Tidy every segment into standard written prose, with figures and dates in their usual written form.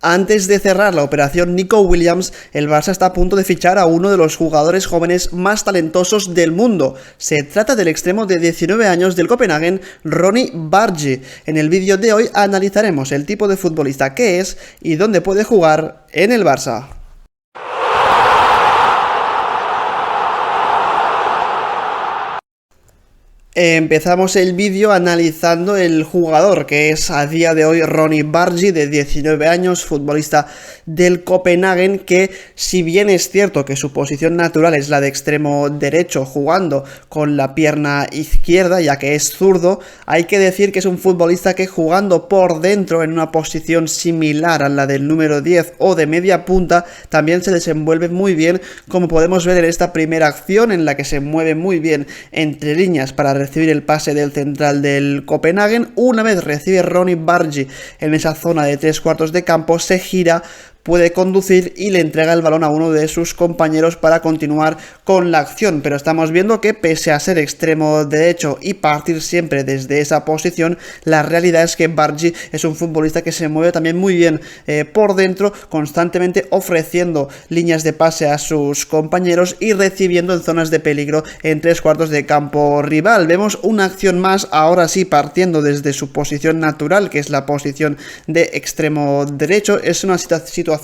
Antes de cerrar la operación Nico Williams, el Barça está a punto de fichar a uno de los jugadores jóvenes más talentosos del mundo. Se trata del extremo de 19 años del Copenhagen, Ronny Bargi. En el vídeo de hoy analizaremos el tipo de futbolista que es y dónde puede jugar en el Barça. Empezamos el vídeo analizando el jugador que es a día de hoy Ronny Bargi, de 19 años, futbolista del Copenhagen, que si bien es cierto que su posición natural es la de extremo derecho, jugando con la pierna izquierda ya que es zurdo, hay que decir que es un futbolista que jugando por dentro en una posición similar a la del número 10 o de media punta también se desenvuelve muy bien, como podemos ver en esta primera acción en la que se mueve muy bien entre líneas para recibir el pase del central del Copenhagen. Una vez recibe Ronny Bargi en esa zona de 3/4 de campo, se gira, puede conducir y le entrega el balón a uno de sus compañeros para continuar con la acción, pero estamos viendo que pese a ser extremo derecho y partir siempre desde esa posición, la realidad es que Bargi es un futbolista que se mueve también muy bien por dentro, constantemente ofreciendo líneas de pase a sus compañeros y recibiendo en zonas de peligro en 3/4 de campo rival. Vemos una acción más, ahora sí partiendo desde su posición natural, que es la posición de extremo derecho. Es una situación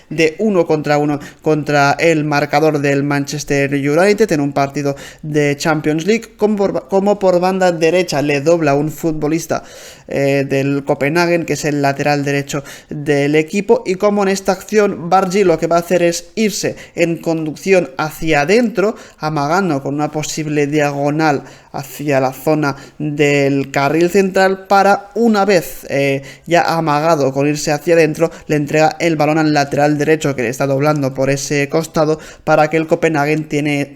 de 1 contra 1 contra el marcador del Manchester United en un partido de Champions League, como por banda derecha le dobla un futbolista del Copenhagen, que es el lateral derecho del equipo, y como en esta acción Bargi lo que va a hacer es irse en conducción hacia adentro, amagando con una posible diagonal hacia la zona del carril central, para una vez ya amagado con irse hacia adentro, le entrega el balón al lateral derecho que le está doblando por ese costado para que el Copenhagen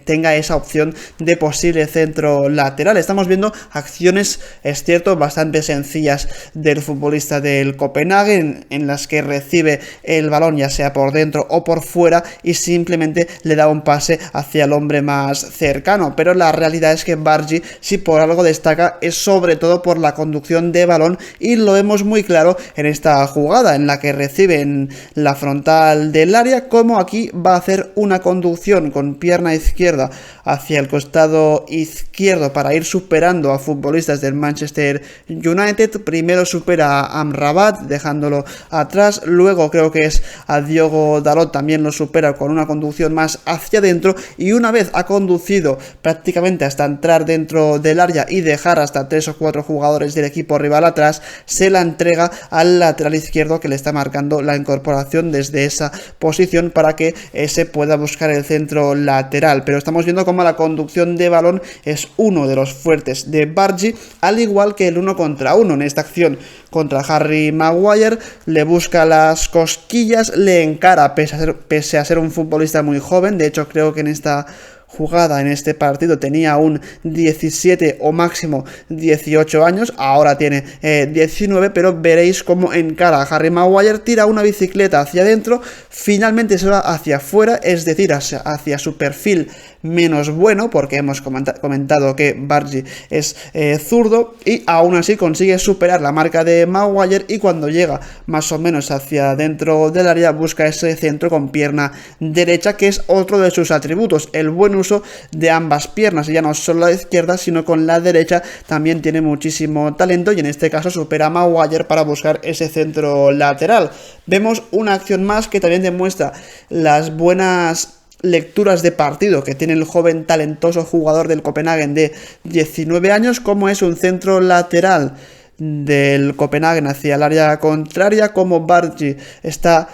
tenga esa opción de posible centro lateral. Estamos viendo acciones, es cierto, bastante sencillas del futbolista del Copenhagen, en las que recibe el balón ya sea por dentro o por fuera y simplemente le da un pase hacia el hombre más cercano, pero la realidad es que Bargi, si por algo destaca, es sobre todo por la conducción de balón, y lo vemos muy claro en esta jugada en la que recibe en la frontal del área, como aquí va a hacer una conducción con pierna izquierda hacia el costado izquierdo para ir superando a futbolistas del Manchester United. Primero supera a Amrabat dejándolo atrás, luego creo que es a Diogo Dalot, también lo supera con una conducción más hacia adentro, y una vez ha conducido prácticamente hasta entrar dentro del área y dejar hasta 3 o 4 jugadores del equipo rival atrás, se la entrega al lateral izquierdo que le está marcando la incorporación desde esa posición para que se pueda buscar el centro lateral. Pero estamos viendo cómo la conducción de balón es uno de los fuertes de Bargi, al igual que el 1 contra 1 en esta acción contra Harry Maguire. Le busca las cosquillas, le encara pese a ser un futbolista muy joven. De hecho, creo que en esta jugada, en este partido, tenía un 17 o máximo 18 años, ahora tiene 19, pero veréis cómo encara a Harry Maguire, tira una bicicleta hacia adentro, finalmente se va hacia afuera, es decir, hacia su perfil menos bueno, porque hemos comentado que Bargi es zurdo, y aún así consigue superar la marca de Maguire, y cuando llega más o menos hacia dentro del área busca ese centro con pierna derecha, que es otro de sus atributos, el buen uso de ambas piernas, y ya no solo la izquierda sino con la derecha también tiene muchísimo talento, y en este caso supera a Maguire para buscar ese centro lateral. Vemos una acción más que también demuestra las buenas lecturas de partido que tiene el joven talentoso jugador del Copenhagen de 19 años, como es un centro lateral del Copenhagen hacia el área contraria, como Bargi está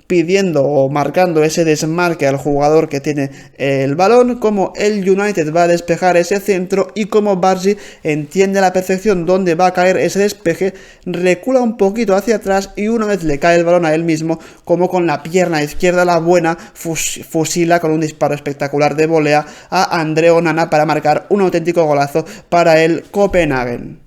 pidiendo o marcando ese desmarque al jugador que tiene el balón, como el United va a despejar ese centro y como Bargi entiende a la perfección dónde va a caer ese despeje, recula un poquito hacia atrás y una vez le cae el balón a él mismo, como con la pierna izquierda la buena, fusila con un disparo espectacular de volea a Andre Onana para marcar un auténtico golazo para el Copenhagen.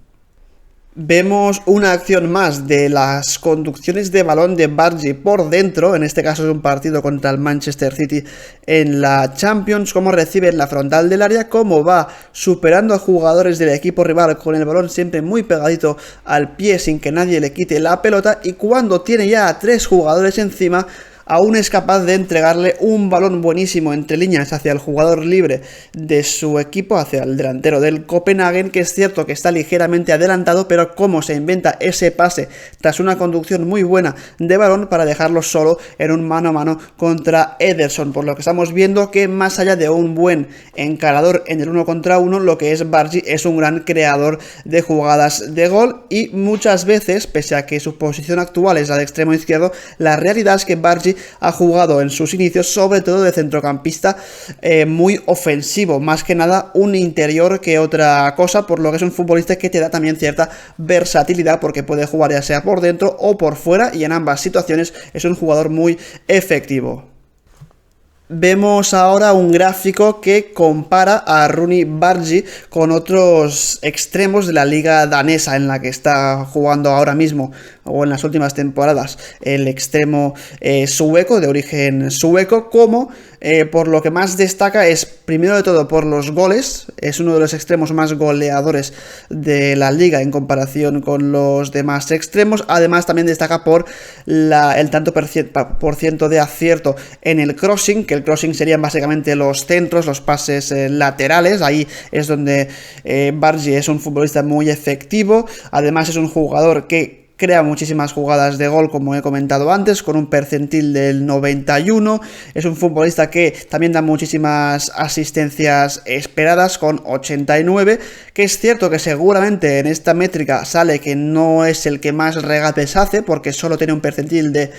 Vemos una acción más de las conducciones de balón de Bargi por dentro, en este caso es un partido contra el Manchester City en la Champions, cómo recibe en la frontal del área, cómo va superando a jugadores del equipo rival con el balón siempre muy pegadito al pie sin que nadie le quite la pelota, y cuando tiene ya a 3 jugadores encima, aún es capaz de entregarle un balón buenísimo entre líneas hacia el jugador libre de su equipo, hacia el delantero del Copenhagen, que es cierto que está ligeramente adelantado, pero cómo se inventa ese pase tras una conducción muy buena de balón para dejarlo solo en un mano a mano contra Ederson, por lo que estamos viendo que más allá de un buen encarador en el 1 contra 1, lo que es Bargi es un gran creador de jugadas de gol, y muchas veces, pese a que su posición actual es la de extremo izquierdo, la realidad es que Bargi ha jugado en sus inicios sobre todo de centrocampista muy ofensivo, más que nada un interior que otra cosa, por lo que es un futbolista que te da también cierta versatilidad porque puede jugar ya sea por dentro o por fuera, y en ambas situaciones es un jugador muy efectivo. Vemos ahora un gráfico que compara a Ronny Bargi con otros extremos de la liga danesa en la que está jugando ahora mismo o en las últimas temporadas el extremo sueco, de origen sueco, como por lo que más destaca es, primero de todo, por los goles. Es uno de los extremos más goleadores de la liga en comparación con los demás extremos. Además también destaca por el tanto por ciento de acierto en el crossing, que el crossing serían básicamente los centros, los pases laterales. Ahí es donde Bargi es un futbolista muy efectivo. Además es un jugador que crea muchísimas jugadas de gol, como he comentado antes, con un percentil del 91. Es un futbolista que también da muchísimas asistencias esperadas, con 89, que es cierto que seguramente en esta métrica sale que no es el que más regates hace, porque solo tiene un percentil de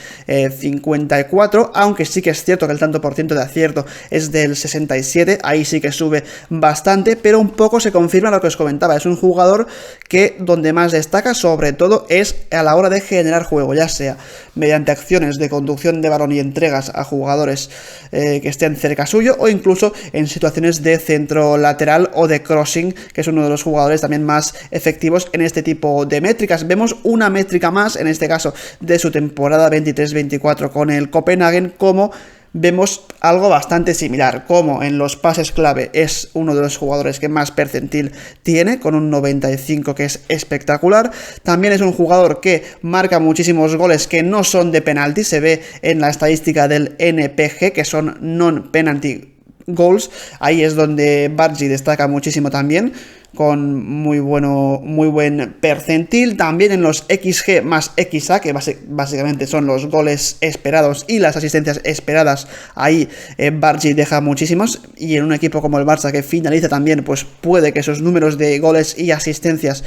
54, aunque sí que es cierto que el tanto por ciento de acierto es del 67, ahí sí que sube bastante, pero un poco se confirma lo que os comentaba. Es un jugador que donde más destaca sobre todo es a la hora de generar juego, ya sea mediante acciones de conducción de balón y entregas a jugadores que estén cerca suyo, o incluso en situaciones de centro lateral o de crossing, que es uno de los jugadores también más efectivos en este tipo de métricas. Vemos una métrica más, en este caso de su temporada 23-24 con el Copenhagen, como vemos algo bastante similar, como en los pases clave es uno de los jugadores que más percentil tiene, con un 95, que es espectacular. También es un jugador que marca muchísimos goles que no son de penalti, se ve en la estadística del NPG, que son non-penalty goals. Ahí es donde Bargi destaca muchísimo también, con muy buen percentil. También en los XG más XA, que básicamente son los goles esperados y las asistencias esperadas, ahí Bargi deja muchísimos, y en un equipo como el Barça, que finaliza también, pues puede que esos números de goles y asistencias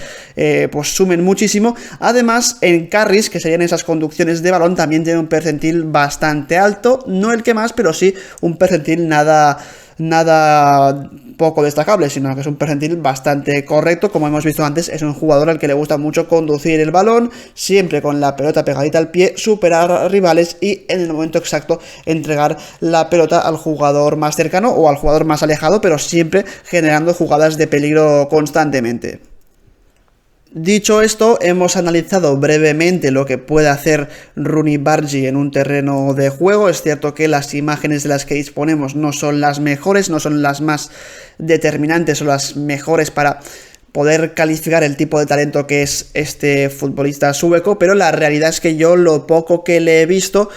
pues sumen muchísimo. Además, en carries, que serían esas conducciones de balón, también tiene un percentil bastante alto, no el que más, pero sí un percentil nada poco destacable, sino que es un percentil bastante correcto. Como hemos visto antes, es un jugador al que le gusta mucho conducir el balón, siempre con la pelota pegadita al pie, superar a rivales y en el momento exacto entregar la pelota al jugador más cercano o al jugador más alejado, pero siempre generando jugadas de peligro constantemente. Dicho esto, hemos analizado brevemente lo que puede hacer Ronny Bargi en un terreno de juego. Es cierto que las imágenes de las que disponemos no son las mejores, no son las más determinantes o las mejores para poder calificar el tipo de talento que es este futbolista sueco, pero la realidad es que yo, lo poco que le he visto,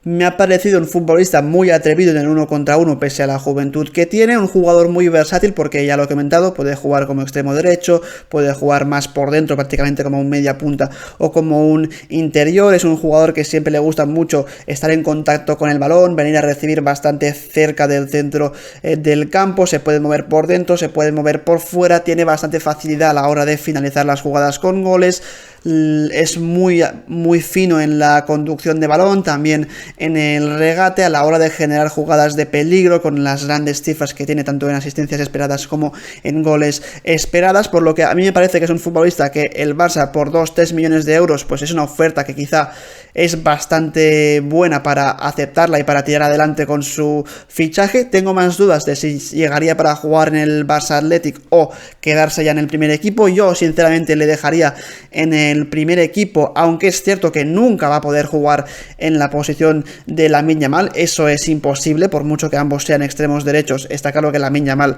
me ha parecido un futbolista muy atrevido en el 1 contra 1 pese a la juventud que tiene, un jugador muy versátil porque ya lo he comentado, puede jugar como extremo derecho, puede jugar más por dentro prácticamente como un media punta o como un interior. Es un jugador que siempre le gusta mucho estar en contacto con el balón, venir a recibir bastante cerca del centro del campo, se puede mover por dentro, se puede mover por fuera, tiene bastante facilidad a la hora de finalizar las jugadas con goles. es muy fino en la conducción de balón, también en el regate a la hora de generar jugadas de peligro, con las grandes cifras que tiene tanto en asistencias esperadas como en goles esperadas, por lo que a mí me parece que es un futbolista que el Barça por 2-3 millones de euros pues es una oferta que quizá es bastante buena para aceptarla y para tirar adelante con su fichaje. Tengo más dudas de si llegaría para jugar en el Barça Athletic o quedarse ya en el primer equipo. Yo sinceramente le dejaría en el primer equipo, aunque es cierto que nunca va a poder jugar en la posición de Lamine Yamal, eso es imposible, por mucho que ambos sean extremos derechos. Está claro que Lamine Yamal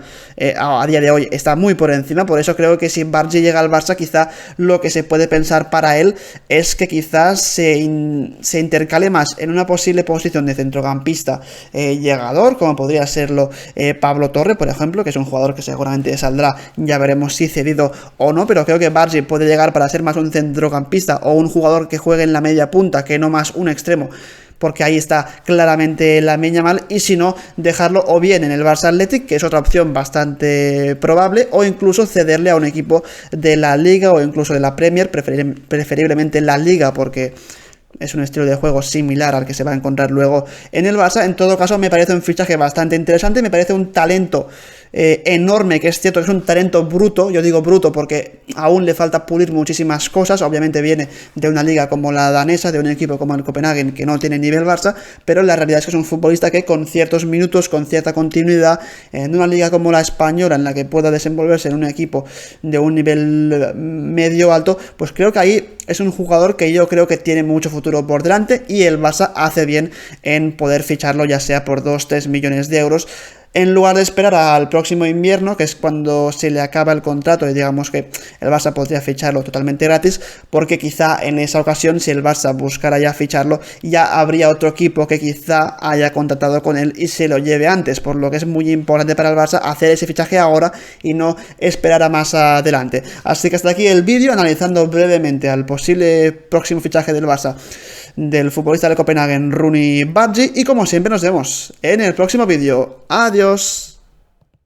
a día de hoy está muy por encima, por eso creo que si Bargi llega al Barça, quizá lo que se puede pensar para él es que quizás se intercale más en una posible posición de centrocampista llegador, como podría serlo Pablo Torre, por ejemplo, que es un jugador que seguramente saldrá, ya veremos si cedido o no, pero creo que Bargi puede llegar para ser más un centrocampista o un jugador que juegue en la media punta, que no más un extremo, porque ahí está claramente Lamine Yamal, y si no, dejarlo o bien en el Barça Athletic, que es otra opción bastante probable, o incluso cederle a un equipo de la Liga o incluso de la Premier, preferiblemente la Liga, porque es un estilo de juego similar al que se va a encontrar luego en el Barça. En todo caso, me parece un fichaje bastante interesante, me parece un talento enorme, que es cierto que es un talento bruto. Yo digo bruto porque aún le falta pulir muchísimas cosas. Obviamente viene de una liga como la danesa, de un equipo como el Copenhagen, que no tiene nivel Barça, pero la realidad es que es un futbolista que con ciertos minutos, con cierta continuidad, en una liga como la española, en la que pueda desenvolverse en un equipo de un nivel medio alto, pues creo que ahí es un jugador que yo creo que tiene mucho futuro por delante, y el Barça hace bien en poder ficharlo, ya sea por 2-3 millones de euros, en lugar de esperar al próximo invierno, que es cuando se le acaba el contrato, y digamos que el Barça podría ficharlo totalmente gratis, porque quizá en esa ocasión, si el Barça buscara ya ficharlo, ya habría otro equipo que quizá haya contratado con él y se lo lleve antes, por lo que es muy importante para el Barça hacer ese fichaje ahora y no esperar a más adelante. Así que hasta aquí el vídeo analizando brevemente al posible próximo fichaje del Barça, del futbolista del Copenhagen, Ronny Bargi, y como siempre nos vemos en el próximo vídeo. Adiós.